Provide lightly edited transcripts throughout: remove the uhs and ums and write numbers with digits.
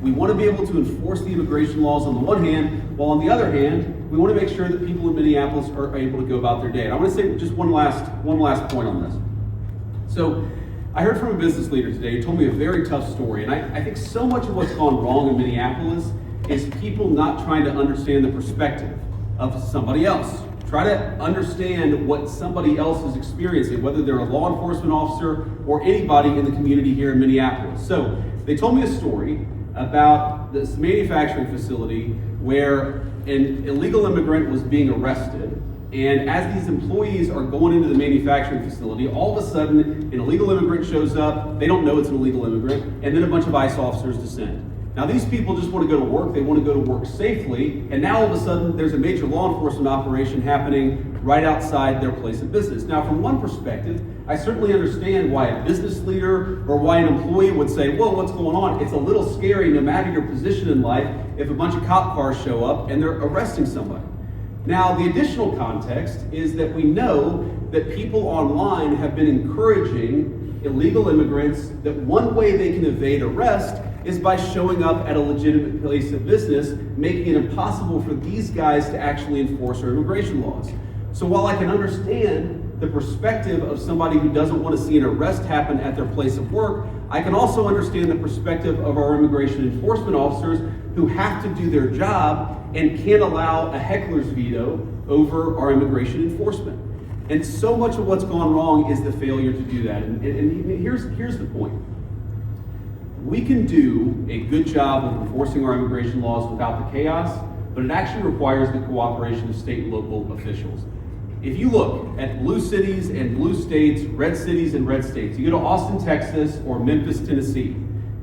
We want to be able to enforce the immigration laws on the one hand, while on the other hand, we want to make sure that people in Minneapolis are able to go about their day. And I want to say just one last point on this. So I heard from a business leader today who told me a very tough story, and I think so much of what's gone wrong in Minneapolis is people not trying to understand the perspective of somebody else. Try to understand what somebody else is experiencing, whether they're a law enforcement officer or anybody in the community here in Minneapolis. So they told me a story about this manufacturing facility where an illegal immigrant was being arrested. And as these employees are going into the manufacturing facility, all of a sudden an illegal immigrant shows up. They don't know it's an illegal immigrant, and then a bunch of ICE officers descend. Now these people just want to go to work. They want to go to work safely, and now all of a sudden there's a major law enforcement operation happening right outside their place of business. Now from one perspective, I certainly understand why a business leader or why an employee would say, whoa, what's going on? It's a little scary no matter your position in life if a bunch of cop cars show up and they're arresting somebody. Now the additional context is that we know that people online have been encouraging illegal immigrants that one way they can evade arrest is by showing up at a legitimate place of business, making it impossible for these guys to actually enforce our immigration laws. So while I can understand the perspective of somebody who doesn't want to see an arrest happen at their place of work, I can also understand the perspective of our immigration enforcement officers who have to do their job and can't allow a heckler's veto over our immigration enforcement. And so much of what's gone wrong is the failure to do that. And here's the point. We can do a good job of enforcing our immigration laws without the chaos, but it actually requires the cooperation of state and local officials. If you look at blue cities and blue states, red cities and red states, you go to Austin, Texas, or Memphis, Tennessee.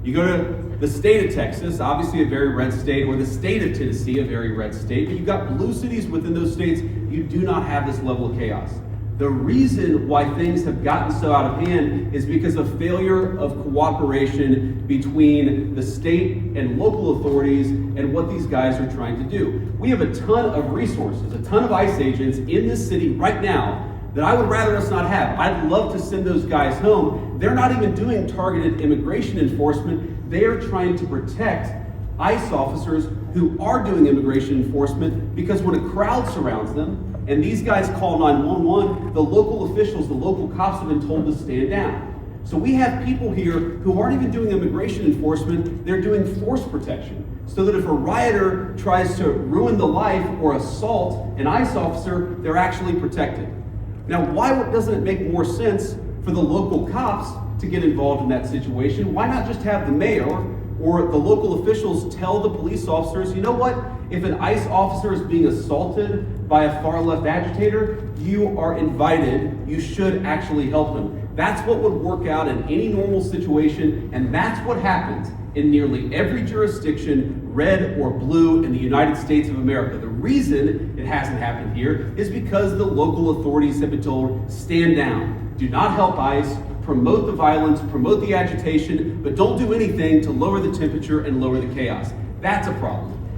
You go to the state of Texas, obviously a very red state, or the state of Tennessee, a very red state, but you've got blue cities within those states, you do not have this level of chaos. The reason why things have gotten so out of hand is because of failure of cooperation between the state and local authorities and what these guys are trying to do. We have a ton of resources, a ton of ICE agents in this city right now that I would rather us not have. I'd love to send those guys home. They're not even doing targeted immigration enforcement. They are trying to protect ICE officers who are doing immigration enforcement, because when a crowd surrounds them and these guys call 911, the local officials, the local cops have been told to stand down. So we have people here who aren't even doing immigration enforcement, they're doing force protection. So that if a rioter tries to ruin the life or assault an ICE officer, they're actually protected. Now, why doesn't it make more sense for the local cops to get involved in that situation? Why not just have the mayor or the local officials tell the police officers, you know what, if an ICE officer is being assaulted by a far left agitator, you are invited, you should actually help him. That's what would work out in any normal situation, and that's what happens in nearly every jurisdiction, red or blue, in the United States of America. The reason it hasn't happened here is because the local authorities have been told, stand down, do not help ICE, promote the violence, promote the agitation, but don't do anything to lower the temperature and lower the chaos. That's a problem.